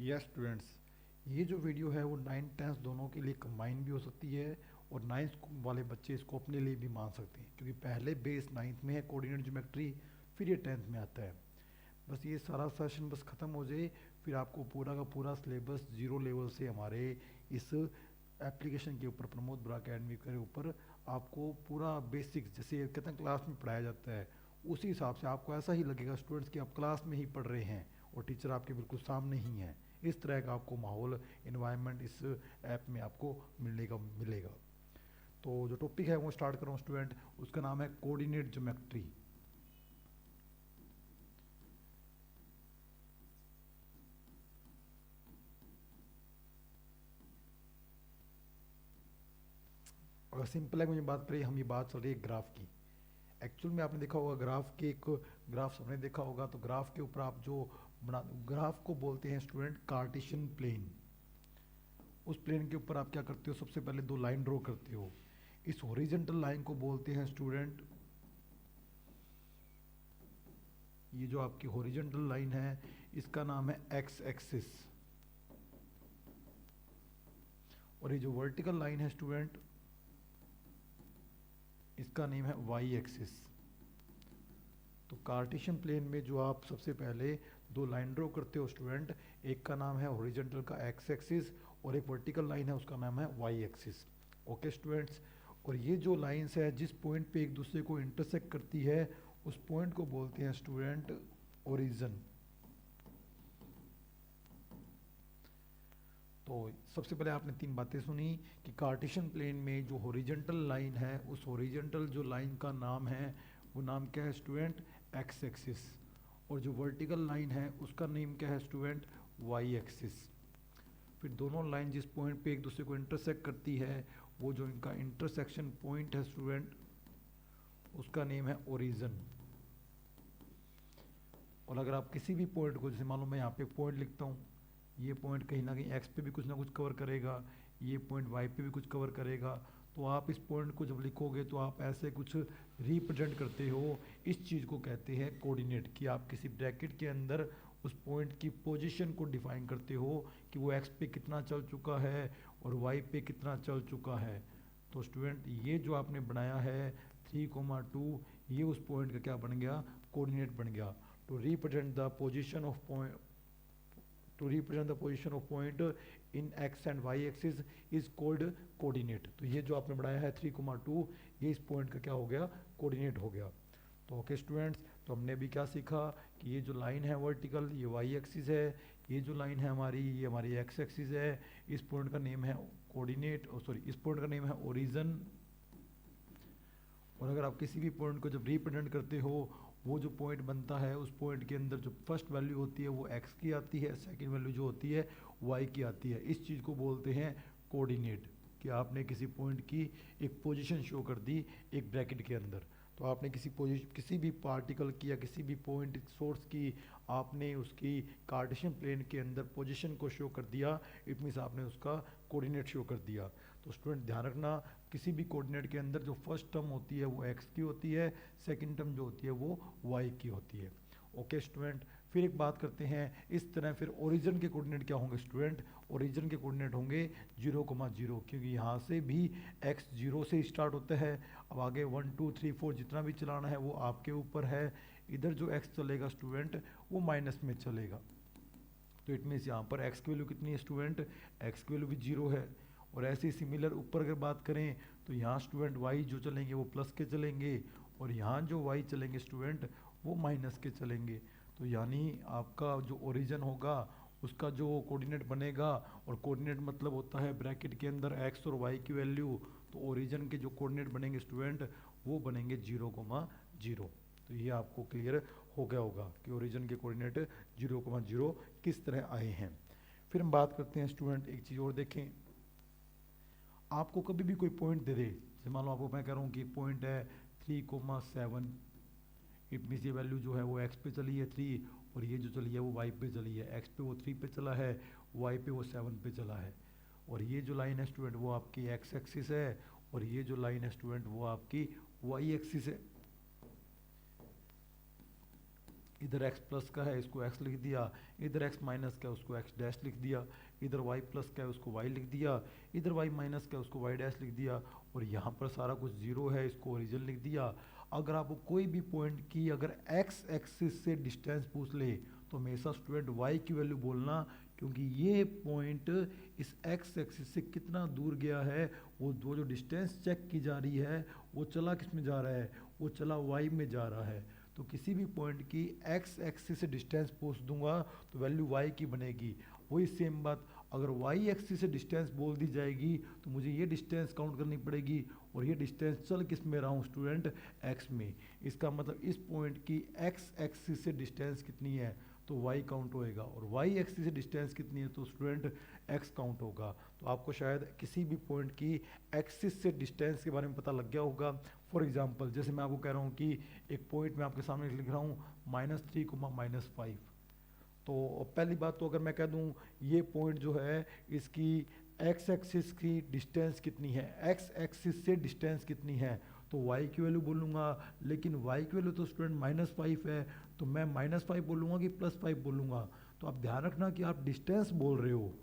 Yes students, ये जो video है वो 9th 10th दोनों के लिए कंबाइन भी हो सकती है और 9th वाले बच्चे इसको अपने लिए भी मान सकते हैं, क्योंकि पहले बेस 9th में है कोऑर्डिनेट ज्योमेट्री, फिर ये 10th में आता है। बस ये सारा सेशन बस ख़त्म हो जाए, फिर आपको पूरा का पूरा सिलेबस जीरो लेवल से हमारे इस एप्लीकेशन के ऊपर, प्रमोद बरा अकेडमी के ऊपर आपको पूरा बेसिक्स जैसे कहते हैं क्लास में पढ़ाया जाता है, उसी हिसाब से आपको ऐसा ही लगेगा स्टूडेंट्स कि आप क्लास में ही पढ़ रहे हैं और टीचर आपके बिल्कुल सामने ही हैं। इस तरह का आपको माहौल, इन्वायरमेंट इस ऐप में आपको मिलेगा। तो जो टॉपिक है वो स्टार्ट कर रहा हूँ स्टूडेंट, उसका नाम है कोऑर्डिनेट ज्योमेट्री। और सिंपल है, मुझे बात करें, हम ये बात चल रही है ग्राफ की। एक्चुअल में आपने देखा होगा ग्राफ के एक ग्राफ सबने देखा होगा, तो ग्राफ के ऊपर आप जो बना, ग्राफ को बोलते हैं स्टूडेंट कार्टेशियन प्लेन। उस प्लेन के ऊपर आप क्या करते हो, सबसे पहले दो लाइन ड्रॉ करते हो। इस हॉरिजॉन्टल लाइन को बोलते हैं स्टूडेंट, ये जो आपकी हॉरिजॉन्टल लाइन है इसका नाम है एक्स एक्सिस, और ये जो वर्टिकल लाइन है स्टूडेंट इसका नेम है वाई एक्सिस। तो कार्टेशियन प्लेन में जो आप सबसे पहले दो लाइन ड्रॉ करते हो स्टूडेंट, एक का नाम है हॉरिजॉन्टल का एक्स एक्सिस और एक वर्टिकल लाइन है उसका नाम है वाई एक्सिस। ओके स्टूडेंट्स, और ये जो लाइंस है जिस पॉइंट पे एक दूसरे को इंटरसेक्ट करती है उस पॉइंट को बोलते हैं स्टूडेंट ओरिजिन। तो सबसे पहले आपने तीन बातें सुनी कि कार्टेशियन प्लेन में जो हॉरिजॉन्टल लाइन है उस हॉरिजॉन्टल जो लाइन का नाम है वो नाम क्या है स्टूडेंट, एक्स एक्सिस, और जो वर्टिकल लाइन है उसका नेम क्या है स्टूडेंट, वाई एक्सिस। फिर दोनों लाइन जिस पॉइंट पे एक दूसरे को इंटरसेक्ट करती है वो जो इनका इंटरसेक्शन पॉइंट है स्टूडेंट उसका नेम है ओरिजिन। और अगर आप किसी भी पॉइंट को, जैसे मान लो मैं यहाँ पे पॉइंट लिखता हूँ, ये पॉइंट कहीं ना कहीं एक्स पे भी कुछ ना कुछ कवर करेगा, ये पॉइंट वाई पे भी कुछ कवर करेगा, तो आप इस पॉइंट को जब लिखोगे तो आप ऐसे कुछ रिप्रेजेंट करते हो। इस चीज़ को कहते हैं कोऑर्डिनेट, कि आप किसी ब्रैकेट के अंदर उस पॉइंट की पोजीशन को डिफाइन करते हो कि वो एक्स पे कितना चल चुका है और वाई पे कितना चल चुका है। तो स्टूडेंट ये जो आपने बनाया है 3,2, ये उस पॉइंट का क्या बन गया, कोऑर्डिनेट बन गया। To represent the position of point, to represent the position of point in x and y axis is called coordinate। तो ये जो आपने बढ़ाया है 3,2, ये इस पॉइंट का क्या हो गया, कोऑर्डिनेट हो गया। तो ओके स्टूडेंट्स, तो हमने अभी क्या सीखा कि ये जो लाइन है वर्टिकल ये वाई एक्सिस है, ये जो लाइन है हमारी ये हमारी एक्स एक्सिस है, इस पॉइंट का नेम है कोऑर्डिनेट, सॉरी इस पॉइंट का नेम है ओरिजिन। और अगर आप किसी भी पॉइंट को जब रिप्रेजेंट करते हो, वो जो पॉइंट बनता है उस पॉइंट के अंदर जो फर्स्ट वैल्यू होती है वो एक्स की आती है, सेकंड वैल्यू जो होती है वाई की आती है। इस चीज़ को बोलते हैं कोऑर्डिनेट, कि आपने किसी पॉइंट की एक पोजीशन शो कर दी एक ब्रैकेट के अंदर। तो आपने किसी भी पार्टिकल की या किसी भी पॉइंट सोर्स की आपने उसकी कार्टेशियन प्लेन के अंदर पोजीशन को शो कर दिया, इट मीन्स आपने उसका कोऑर्डिनेट शो कर दिया। तो स्टूडेंट ध्यान रखना, किसी भी कोऑर्डिनेट के अंदर जो फर्स्ट टर्म होती है वो एक्स की होती है, सेकंड टर्म जो होती है वो वाई की होती है। ओके स्टूडेंट, फिर एक बात करते हैं इस तरह, फिर ओरिजिन के कोऑर्डिनेट क्या होंगे स्टूडेंट, ओरिजिन के कोऑर्डिनेट होंगे 0,0, क्योंकि यहाँ से भी एक्स 0 से स्टार्ट होता है। अब आगे 1 2 3 4 जितना भी चलाना है वो आपके ऊपर है। इधर जो एक्स चलेगा स्टूडेंट वो माइनस में चलेगा। तो इट मीन्स यहाँ पर एक्स की वैल्यू कितनी है स्टूडेंट, एक्स की वैल्यू भी 0 है। और ऐसे ही सिमिलर ऊपर अगर बात करें तो यहाँ स्टूडेंट वाई जो चलेंगे वो प्लस के चलेंगे, और यहाँ जो वाई चलेंगे स्टूडेंट वो माइनस के चलेंगे। तो यानी आपका जो ओरिजिन होगा उसका जो कोऑर्डिनेट बनेगा, और कोऑर्डिनेट मतलब होता है ब्रैकेट के अंदर एक्स और वाई की वैल्यू, तो ओरिजिन के जो कोऑर्डिनेट बनेंगे स्टूडेंट वो बनेंगे 0,0। तो ये आपको क्लियर हो गया होगा कि ओरिजिन के कोऑर्डिनेट 0,0 किस तरह आए हैं। फिर हम बात करते हैं स्टूडेंट, एक चीज़ और देखें, आपको कभी भी कोई पॉइंट दे दे, जैसे मान लो आपको मैं कह रहा हूँ कि पॉइंट है 3,7, इट मीन्स ये वैल्यू जो है वो एक्स पे चली है 3, और ये जो चली है वो वाई पे चली है, एक्स पे वो 3 पे चला है, वाई पे वो 7 पे चला है। और ये जो लाइन है स्टूडेंट वो आपकी एक्स एक्सिस है, और ये जो लाइन है स्टूडेंट वो आपकी वाई एक्सिस है। इधर x प्लस का है इसको x लिख दिया, इधर x माइनस का है उसको x डैश लिख दिया, इधर y प्लस का है उसको y लिख दिया, इधर y माइनस का है उसको y डैश लिख दिया, और यहाँ पर सारा कुछ जीरो है इसको ओरिजिन लिख दिया। अगर आपको कोई भी पॉइंट की अगर x एक्सिस से डिस्टेंस पूछ ले तो हमेशा स्टूडेंट y की वैल्यू बोलना, क्योंकि ये पॉइंट इस x एक्सिस से कितना दूर गया है, वो जो डिस्टेंस चेक की जा रही है वो चला किस में जा रहा है, वो चला y में जा रहा है। तो किसी भी पॉइंट की x एक्सिस से डिस्टेंस पूछ दूंगा तो वैल्यू y की बनेगी। वही सेम बात अगर y एक्सिस से डिस्टेंस बोल दी जाएगी तो मुझे ये डिस्टेंस काउंट करनी पड़ेगी, और ये डिस्टेंस चल किस में रहा हूँ स्टूडेंट, x में। इसका मतलब इस पॉइंट की x एक्सिस से डिस्टेंस कितनी है तो y काउंट होएगा, और y एक्सिस से डिस्टेंस कितनी है तो स्टूडेंट x काउंट होगा। तो आपको शायद किसी भी पॉइंट की एक्सिस से डिस्टेंस के बारे में पता लग गया होगा। फॉर एग्जांपल जैसे मैं आपको कह रहा हूँ कि एक पॉइंट मैं आपके सामने लिख रहा हूँ -3, तो पहली बात तो अगर मैं कह दूँ ये पॉइंट जो है इसकी x एक्सिस की डिस्टेंस कितनी है, x एक्सिस से डिस्टेंस कितनी है, तो y की वैल्यू बोलूँगा, लेकिन y की वैल्यू तो स्टूडेंट -5 है, तो मैं -5 बोलूँगा कि +5 बोलूँगा। तो आप ध्यान रखना कि आप डिस्टेंस बोल रहे हो,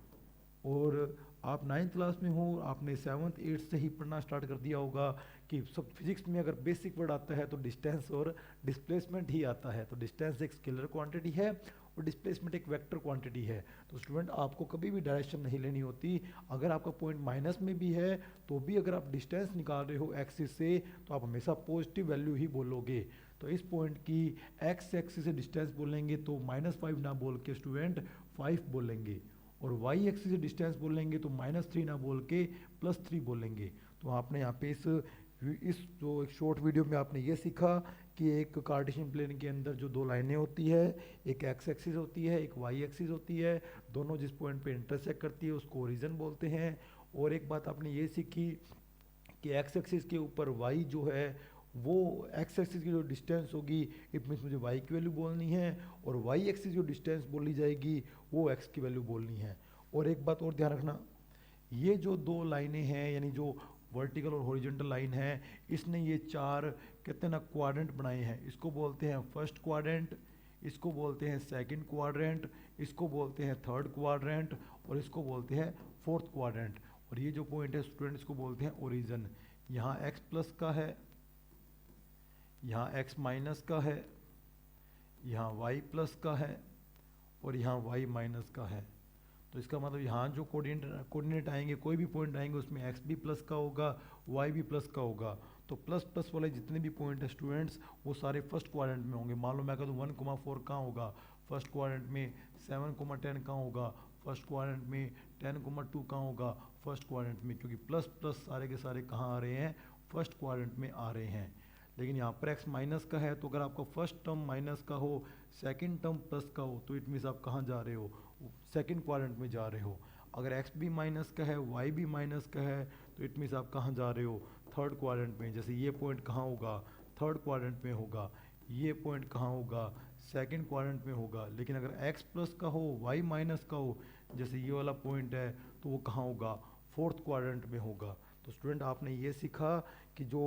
और आप 9th क्लास में हो, आपने 7th 8th से ही पढ़ना स्टार्ट कर दिया होगा कि सब फिजिक्स में अगर बेसिक वर्ड आता है तो डिस्टेंस और डिस्प्लेसमेंट ही आता है। तो डिस्टेंस एक स्केलर क्वांटिटी है और डिस्प्लेसमेंट एक वेक्टर क्वांटिटी है। तो स्टूडेंट आपको कभी भी डायरेक्शन नहीं लेनी होती। अगर आपका पॉइंट माइनस में भी है तो भी अगर आप डिस्टेंस निकाल रहे हो एक्सिस से तो आप हमेशा पॉजिटिव वैल्यू ही बोलोगे। तो इस पॉइंट की एक्स एक्सिस से डिस्टेंस बोलेंगे तो -5 ना बोल के स्टूडेंट 5 बोलेंगे, और y एक्सिस से डिस्टेंस बोलेंगे तो -3 ना बोल के +3 बोलेंगे। तो आपने यहाँ पे इस जो एक शॉर्ट वीडियो में आपने ये सीखा कि एक कार्टेशियन प्लेन के अंदर जो दो लाइनें होती है, एक x एक्सिस होती है एक y एक्सिस होती है, दोनों जिस पॉइंट पे इंटरसेक्ट करती है उसको ओरिजिन बोलते हैं। और एक बात आपने ये सीखी कि x एक्सिस के ऊपर y जो है वो x एक्सिस की जो डिस्टेंस होगी इट मीन्स मुझे y की वैल्यू बोलनी है, और y एक्सिस जो डिस्टेंस बोली जाएगी वो x की वैल्यू बोलनी है। और एक बात और ध्यान रखना, ये जो दो लाइनें हैं यानी जो वर्टिकल और हॉरिजॉन्टल लाइन है, इसने ये चार कहते हैं ना क्वाड्रेंट बनाए हैं। इसको बोलते हैं फर्स्ट क्वाड्रेंट, इसको बोलते हैं सेकंड क्वाड्रेंट, इसको बोलते हैं थर्ड क्वाड्रेंट, और इसको बोलते हैं फोर्थ क्वाड्रेंट। और ये जो पॉइंट है स्टूडेंट इसको बोलते हैं ओरिजिन। यहाँ x प्लस का है, यहाँ x माइनस का है, यहाँ y प्लस का है, और यहाँ y माइनस का है। तो इसका मतलब यहाँ जो कोऑर्डिनेट आएंगे, कोई भी पॉइंट आएंगे उसमें x भी प्लस का होगा y भी प्लस का होगा। तो प्लस प्लस वाले जितने भी पॉइंट है स्टूडेंट्स वो सारे फर्स्ट क्वाड्रेंट में होंगे। मान लो मैं कहूँ 1,4 कहाँ होगा फर्स्ट क्वाड्रेंट में, 7,10 कहाँ होगा फर्स्ट क्वाड्रेंट में, 10,2 कहाँ होगा फर्स्ट क्वाड्रेंट में, क्योंकि प्लस प्लस सारे के सारे कहाँ आ रहे हैं, फर्स्ट क्वाड्रेंट में आ रहे हैं। लेकिन यहाँ पर x माइनस का है, तो अगर आपका फर्स्ट टर्म माइनस का हो सेकंड टर्म प्लस का हो तो इट मीन्स आप कहाँ जा रहे हो, सेकंड क्वाड्रेंट में जा रहे हो। अगर x भी माइनस का है y भी माइनस का है तो इट मीन्स आप कहाँ जा रहे हो, थर्ड क्वाड्रेंट में। जैसे ये पॉइंट कहाँ होगा, थर्ड क्वाड्रेंट में होगा, ये पॉइंट कहाँ होगा, सेकंड क्वाड्रेंट में होगा। लेकिन अगर x प्लस का हो y माइनस का हो, जैसे ये वाला पॉइंट है, तो वो कहाँ होगा, फोर्थ क्वाड्रेंट में होगा। तो स्टूडेंट आपने ये सीखा कि जो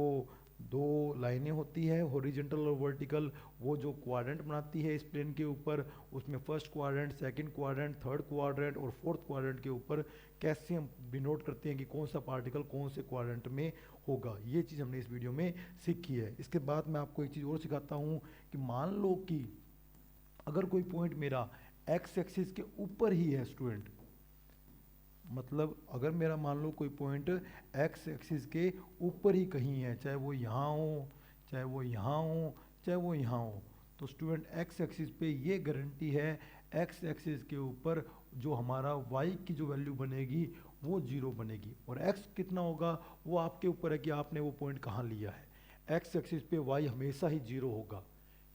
दो लाइनें होती है हॉरिजॉन्टल और वर्टिकल, वो जो क्वाड्रेंट बनाती है इस प्लेन के ऊपर, उसमें first quadrant, second quadrant, third quadrant और फोर्थ क्वाड्रेंट के ऊपर कैसे हम डिनोट करते हैं कि कौन सा पार्टिकल कौन से क्वाड्रेंट में होगा। ये चीज़ हमने इस वीडियो में सीखी है। इसके बाद मैं आपको एक चीज़ और सिखाता हूँ कि मान लो कि अगर कोई पॉइंट मेरा एक्स एक्सिस के ऊपर ही है स्टूडेंट, मतलब अगर मेरा मान लो कोई पॉइंट एक्स एक्सिस के ऊपर ही कहीं है, चाहे वो यहाँ हो, चाहे वो यहाँ हो, चाहे वो यहाँ हो, तो स्टूडेंट एक्स एक्सिस पे ये गारंटी है एक्स एक्सिस के ऊपर जो हमारा वाई की जो वैल्यू बनेगी वो 0 बनेगी। और एक्स कितना होगा वो आपके ऊपर है कि आपने वो पॉइंट कहाँ लिया है। एक्स एक्सिस पे वाई हमेशा ही 0 होगा,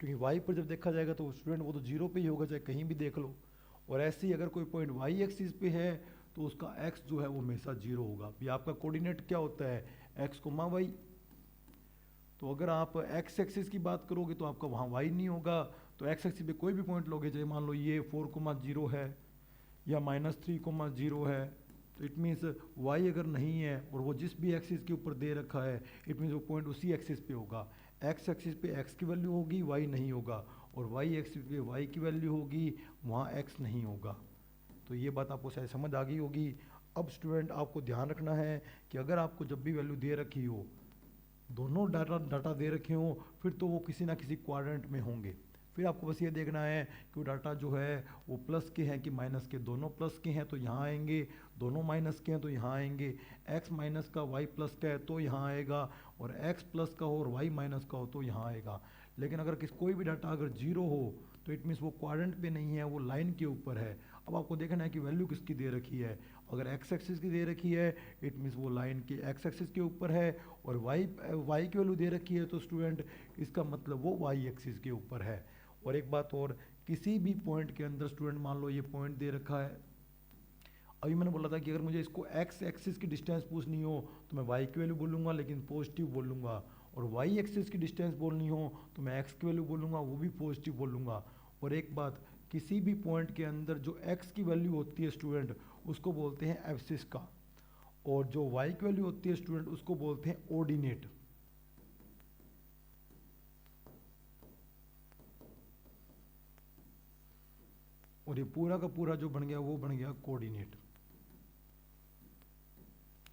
क्योंकि वाई पर जब देखा जाएगा तो स्टूडेंट वो तो 0 पे ही होगा, चाहे कहीं भी देख लो। और ऐसे ही अगर कोई पॉइंट वाई एक्सिस पे है तो उसका x जो है वो हमेशा 0 होगा। भी आपका कोऑर्डिनेट क्या होता है, x, y। तो अगर आप x एक्सिस की बात करोगे तो आपका वहाँ y नहीं होगा। तो x एक्सिस पे कोई भी पॉइंट लोगे, चाहे मान लो ये 4,0 है या -3,0 है, तो इट मीन्स y अगर नहीं है और वो जिस भी एक्सिस के ऊपर दे रखा है, इट मीन्स वो पॉइंट उसी एक्सिस पे होगा। x एक्सिस पे x की वैल्यू होगी, y नहीं होगा। और वाई एक्सिस पे वाई की वैल्यू होगी, वहाँ एक्स नहीं होगा। तो ये बात आपको शायद समझ आ गई होगी। अब स्टूडेंट आपको ध्यान रखना है कि अगर आपको जब भी वैल्यू दे रखी हो, दोनों डाटा दे रखे हों, फिर तो वो किसी ना किसी क्वाड्रेंट में होंगे। फिर आपको बस ये देखना है कि वो डाटा जो है वो प्लस के हैं कि माइनस के। दोनों प्लस के हैं तो यहाँ आएंगे, दोनों माइनस के हैं तो यहाँ आएंगे। x माइनस का y प्लस का है तो यहाँ आएगा, और x प्लस का हो और y माइनस का हो तो यहाँ आएगा। लेकिन अगर कोई भी डाटा अगर जीरो हो तो इट मीन्स वो क्वाड्रेंट पे नहीं है, वो लाइन के ऊपर है। अब आपको देखना है कि वैल्यू किसकी दे रखी है। अगर एक्स एक्सिस की दे रखी है इट मीन्स वो लाइन के एक्स एक्सिस के ऊपर है, और वाई की वैल्यू दे रखी है तो स्टूडेंट इसका मतलब वो वाई एक्सिस के ऊपर है। और एक बात और, किसी भी पॉइंट के अंदर स्टूडेंट मान लो ये पॉइंट दे रखा है, अभी मैंने बोला था कि अगर मुझे इसको एक्स एक्सिस की डिस्टेंस पूछनी हो तो मैं वाई की वैल्यू बोलूँगा लेकिन पॉजिटिव बोलूँगा, और वाई एक्सिस की डिस्टेंस बोलनी हो तो मैं एक्स की वैल्यू बोलूँगा, वो भी पॉजिटिव बोलूँगा। और एक बात, किसी भी पॉइंट के अंदर जो एक्स की वैल्यू होती है स्टूडेंट उसको बोलते हैं एब्सिस का, और जो वाई की वैल्यू होती है स्टूडेंट उसको बोलते हैं ऑर्डिनेट। और ये पूरा का पूरा जो बन गया वो बन गया कोऑर्डिनेट।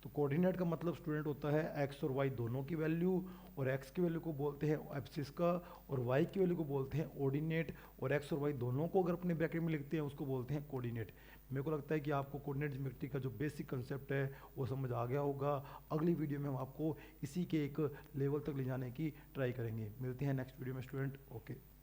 तो कोऑर्डिनेट का मतलब स्टूडेंट होता है एक्स और वाई दोनों की वैल्यू, और एक्स की वैल्यू को बोलते हैं एब्सिस का, और वाई की वैल्यू को बोलते हैं ऑर्डिनेट, और एक्स और वाई दोनों को अगर अपने ब्रैकेट में लिखते हैं उसको बोलते हैं कोऑर्डिनेट। मेरे को लगता है कि आपको कोऑर्डिनेट ज्योमेट्री का जो बेसिक कंसेप्ट है वो समझ आ गया होगा। अगली वीडियो में हम आपको इसी के एक लेवल तक ले जाने की ट्राई करेंगे। मिलते हैं नेक्स्ट वीडियो में स्टूडेंट। ओके।